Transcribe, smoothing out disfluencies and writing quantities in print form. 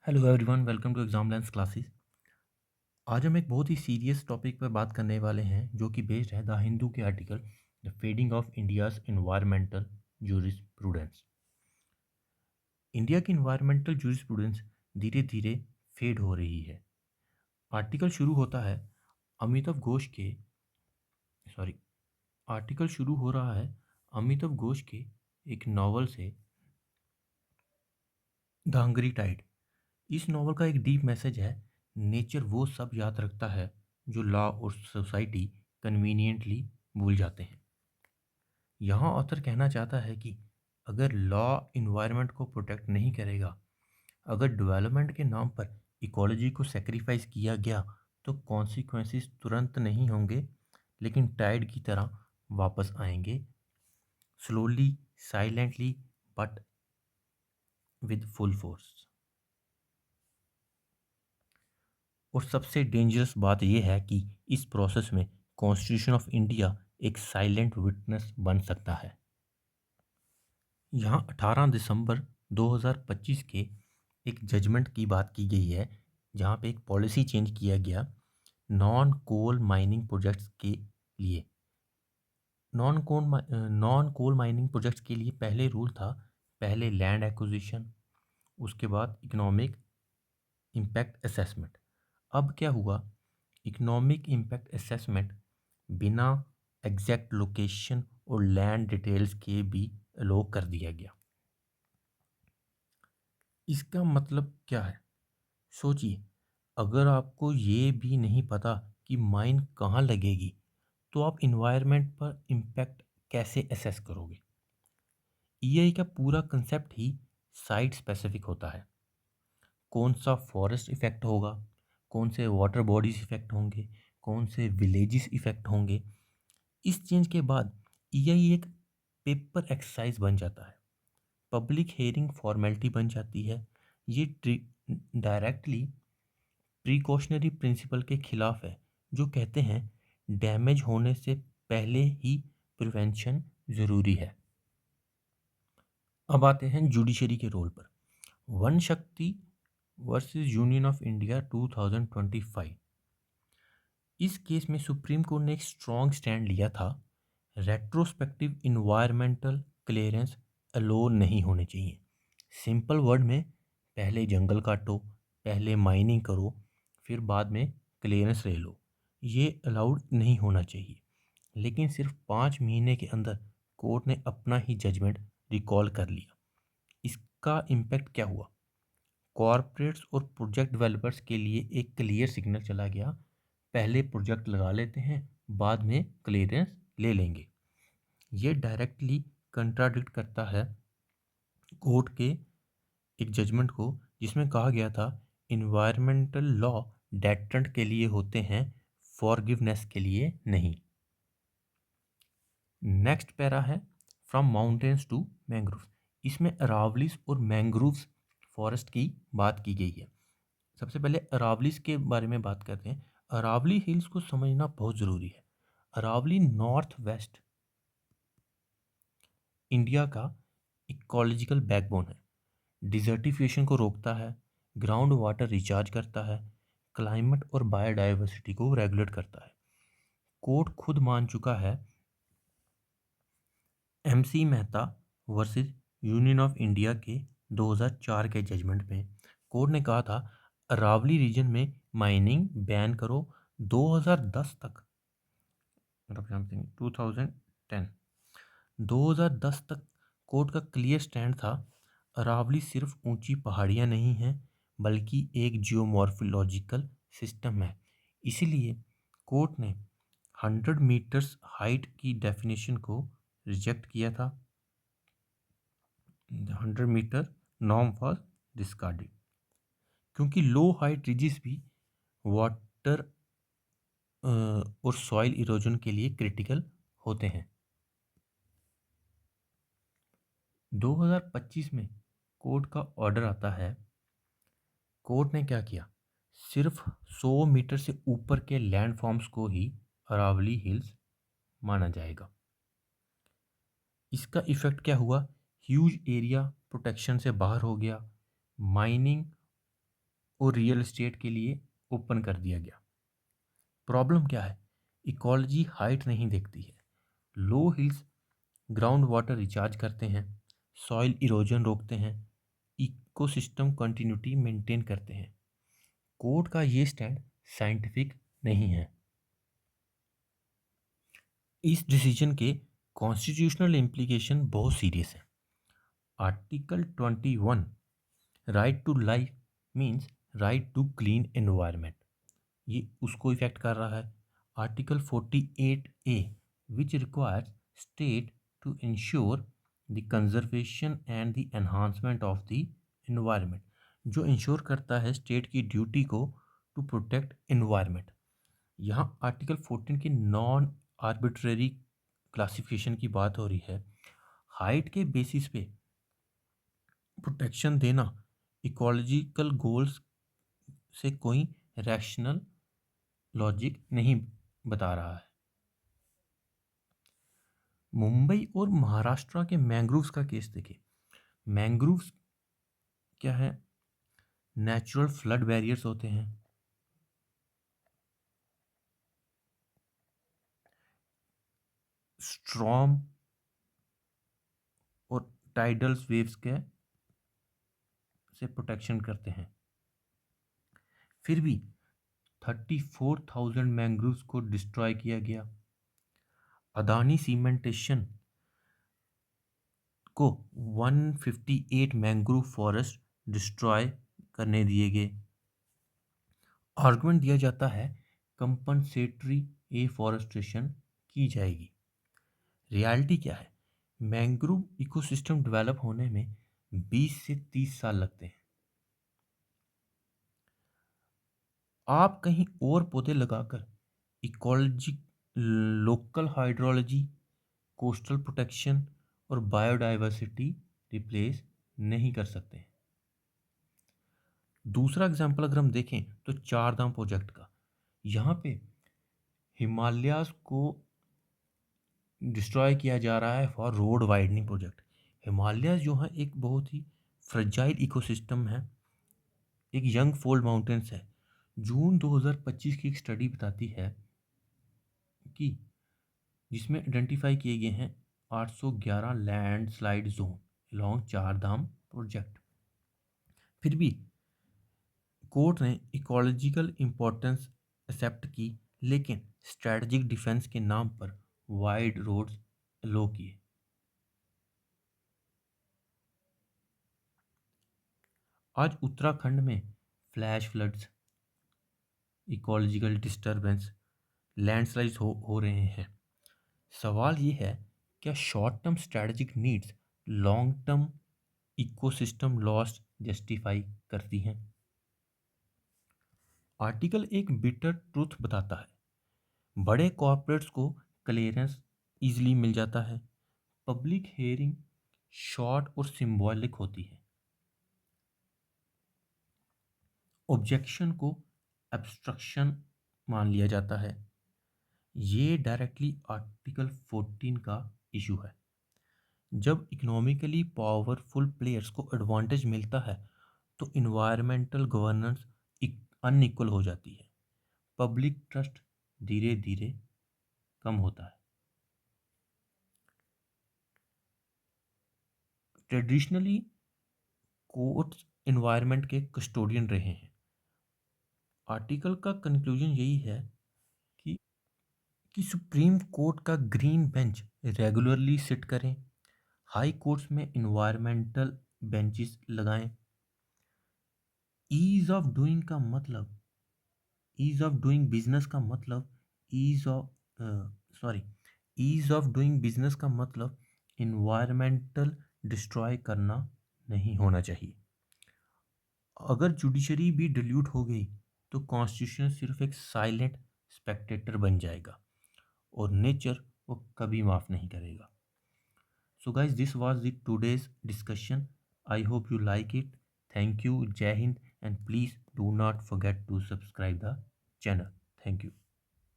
Hello everyone, welcome to exam lens classes. आज हम एक बहुत ही सीरियस टॉपिक पर बात करने वाले हैं जो कि बेस्ड है द हिंदू के article the fading of India's environmental jurisprudence. India की इन्वायरमेंटल जूरिस्प्रूडेंस धीरे धीरे फेड हो रही है। आर्टिकल शुरू होता है अमिताभ घोष के सॉरी आर्टिकल शुरू हो रहा है अमिताभ घोष के एक नावल से, द हंगरी टाइड। इस नॉवल का एक डीप मैसेज है, नेचर वो सब याद रखता है जो लॉ और सोसाइटी कन्वीनियंटली भूल जाते हैं। यहाँ ऑथर कहना चाहता है कि अगर लॉ इन्वायरमेंट को प्रोटेक्ट नहीं करेगा, अगर डेवलपमेंट के नाम पर इकोलॉजी को सेक्रीफाइस किया गया तो कॉन्सिक्वेंसेस तुरंत नहीं होंगे, लेकिन टाइड की तरह वापस आएंगे, slowly, silently, but with full force. और सबसे डेंजरस बात यह है कि इस प्रोसेस में कॉन्स्टिट्यूशन ऑफ इंडिया एक साइलेंट विटनेस बन सकता है। यहाँ 18 दिसंबर 2025 के एक जजमेंट की बात की गई है, जहाँ पे एक पॉलिसी चेंज किया गया नॉन कोल माइनिंग प्रोजेक्ट्स के लिए। नॉन कोल माइनिंग प्रोजेक्ट्स के लिए पहले रूल था, पहले लैंड एक्विजिशन, उसके बाद इकोनॉमिक इम्पैक्ट असेसमेंट। अब क्या हुआ, इकोनॉमिक इम्पैक्ट असेसमेंट बिना एग्जैक्ट लोकेशन और लैंड डिटेल्स के भी अलो कर दिया गया। इसका मतलब क्या है? सोचिए, अगर आपको ये भी नहीं पता कि माइन कहाँ लगेगी तो आप इन्वायरमेंट पर इम्पैक्ट कैसे असेस करोगे? ईआई का पूरा कंसेप्ट ही साइट स्पेसिफिक होता है। कौन सा फॉरेस्ट इफेक्ट होगा, कौन से वाटर बॉडीज इफेक्ट होंगे, कौन से विलेजेस इफेक्ट होंगे। इस चेंज के बाद ईआई एक पेपर एक्सरसाइज बन जाता है, पब्लिक हेयरिंग फॉर्मेलिटी बन जाती है। ये डायरेक्टली प्रिकॉशनरी प्रिंसिपल के खिलाफ है, जो कहते हैं डैमेज होने से पहले ही प्रिवेंशन ज़रूरी है। अब आते हैं जुडिशरी के रोल पर। वन शक्ति वर्सेस यूनियन ऑफ इंडिया 2025। इस केस में सुप्रीम कोर्ट ने एक स्ट्रॉन्ग स्टैंड लिया था, रेट्रोस्पेक्टिव इन्वायरमेंटल क्लियरेंस अलो नहीं होने चाहिए। सिंपल वर्ड में, पहले जंगल काटो, पहले माइनिंग करो, फिर बाद में क्लियरेंस ले लो, ये अलाउड नहीं होना चाहिए। लेकिन सिर्फ 5 महीने के अंदर कोर्ट ने अपना ही जजमेंट रिकॉल कर लिया। इसका इम्पैक्ट क्या हुआ? कॉरपोरेट्स और प्रोजेक्ट डेवलपर्स के लिए एक क्लियर सिग्नल चला गया, पहले प्रोजेक्ट लगा लेते हैं, बाद में क्लियरेंस ले लेंगे। ये डायरेक्टली कंट्राडिक्ट करता है कोर्ट के एक जजमेंट को, जिसमें कहा गया था इन्वायरमेंटल लॉ डेटरेंट के लिए होते हैं, फॉरगिवनेस के लिए नहीं। नेक्स्ट पैरा है फ्रॉम माउंटेन्स टू मैंग्रोव। इसमें अरावलीज और मैंग्रोव्स फॉरेस्ट की बात की गई है। सबसे पहले अरावलीज के बारे में बात करते हैं। अरावली हिल्स को समझना बहुत ज़रूरी है। अरावली नॉर्थ वेस्ट इंडिया का इकोलॉजिकल बैकबोन है। डिजर्टिफिकेशन को रोकता है, ग्राउंड वाटर रिचार्ज करता है, क्लाइमेट और बायोडाइवर्सिटी को रेगुलेट करता है। कोर्ट खुद मान चुका है, MC Mehta versus union of India के 2004 के जजमेंट में कोर्ट ने कहा था अरावली रीजन में माइनिंग बैन करो। 2010 तक, मतलब 2010 2010 तक कोर्ट का क्लियर स्टैंड था, अरावली सिर्फ ऊंची पहाड़ियाँ नहीं हैं, बल्कि एक जियोमॉर्फोलॉजिकल सिस्टम है। इसीलिए कोर्ट ने 100 मीटर्स हाइट की डेफिनेशन को रिजेक्ट किया था। 100 मीटर नॉर्म वॉज डिस्कार्डेड, क्योंकि लो हाइट रिजिस भी वाटर और सॉइल इरोजन के लिए क्रिटिकल होते हैं। 2025 में कोर्ट का ऑर्डर आता है। कोर्ट ने क्या किया, सिर्फ 100 मीटर से ऊपर के लैंडफॉर्म्स को ही अरावली हिल्स माना जाएगा। इसका इफ़ेक्ट क्या हुआ? ह्यूज एरिया प्रोटेक्शन से बाहर हो गया, माइनिंग और रियल एस्टेट के लिए ओपन कर दिया गया। प्रॉब्लम क्या है? इकोलॉजी हाइट नहीं देखती है। लो हिल्स ग्राउंड वाटर रिचार्ज करते हैं, सॉइल इरोजन रोकते हैं, इकोसिस्टम कंटिन्यूटी मेंटेन करते हैं। कोर्ट का ये स्टैंड साइंटिफिक नहीं है। इस डिसीजन के कॉन्स्टिट्यूशनल इम्प्लीकेशन बहुत सीरियस हैं। Article 21 right to life means right to clean environment, ये उसको इफेक्ट कर रहा है। Article 48A which requires state to ensure the conservation and the enhancement of the environment, जो इंश्योर करता है स्टेट की ड्यूटी को टू प्रोटेक्ट एनवायरनमेंट। यहाँ आर्टिकल 14 की नॉन आर्बिट्रेरी क्लासिफिकेशन की बात हो रही है। हाइट के बेसिस पे प्रोटेक्शन देना इकोलॉजिकल गोल्स से कोई रैशनल लॉजिक नहीं बता रहा है। मुंबई और महाराष्ट्र के मैंग्रोव्स का केस देखिए। मैंग्रोव्स क्या है? नेचुरल फ्लड बैरियर्स होते हैं। स्ट्रॉम और टाइडल वेव्स के से प्रोटेक्शन करते हैं। फिर भी 34,000 मैंग्रोव्स को डिस्ट्रॉय किया गया। अदानी सीमेंटेशन को 158 मैंग्रोव फॉरेस्ट डिस्ट्रॉय करने दिए गए। आर्गुमेंट दिया जाता है कंपनसेटरी एफॉरेस्टेशन की जाएगी। रियलिटी क्या है? मैंग्रोव इकोसिस्टम डेवलप होने में 20 से 30 साल लगते हैं। आप कहीं और पौधे लगाकर ecology, local hydrology, coastal protection और बायोडाइवर्सिटी रिप्लेस नहीं कर सकते। दूसरा एग्जांपल अगर हम देखें तो चार धाम प्रोजेक्ट का, यहाँ पे हिमालयाज को डिस्ट्रॉय किया जा रहा है for road widening project. Himalayas जो है एक बहुत ही फ्रेजाइल इकोसिस्टम है, एक यंग फोल्ड माउंटेन्स है। जून 2025 की एक स्टडी बताती है कि जिसमें आइडेंटिफाई किए गए हैं 811 लैंडस्लाइड जोन अलॉन्ग चार धाम प्रोजेक्ट। फिर भी कोर्ट ने इकोलॉजिकल इम्पोर्टेंस एक्सेप्ट की, लेकिन स्ट्रेटजिक डिफेंस के नाम पर वाइड रोड्स लो किए। आज उत्तराखंड में flash floods, ecological disturbance, landslides हो रहे हैं। सवाल ये है, क्या short term strategic needs long term ecosystem loss justify करती हैं? आर्टिकल एक बिटर ट्रूथ बताता है। बड़े कॉरपोरेट्स को क्लियरेंस इजीली मिल जाता है। पब्लिक हेयरिंग शॉर्ट और सिंबॉलिक होती है। ऑब्जेक्शन को एब्स्ट्रक्शन मान लिया जाता है। ये डायरेक्टली आर्टिकल 14 का इशू है। जब इकोनॉमिकली पावरफुल प्लेयर्स को एडवांटेज मिलता है तो इन्वायरमेंटल गवर्नेंस अनइक्वल हो जाती है। पब्लिक ट्रस्ट धीरे धीरे कम होता है। ट्रेडिशनली कोर्ट्स इन्वायरमेंट के कस्टोडियन रहे हैं। आर्टिकल का कंक्लूजन यही है कि सुप्रीम कोर्ट का ग्रीन बेंच रेगुलरली सिट करें, हाई कोर्ट्स में इन्वायरमेंटल बेंचेस लगाएं। ईज ऑफ डूइंग का मतलब, ईज ऑफ डूइंग बिजनेस का मतलब, ease of sorry ease of doing business का मतलब इन्वायरमेंटल डिस्ट्रॉय करना नहीं होना चाहिए। अगर जुडिशरी भी डिल्यूट हो गई तो कॉन्स्टिट्यूशन सिर्फ एक साइलेंट स्पेक्टेटर बन जाएगा और नेचर वो कभी माफ़ नहीं करेगा। So guys, this was the today's discussion. I hope you like it. Thank you. Jai Hind, and please do not forget to subscribe the channel. Thank you.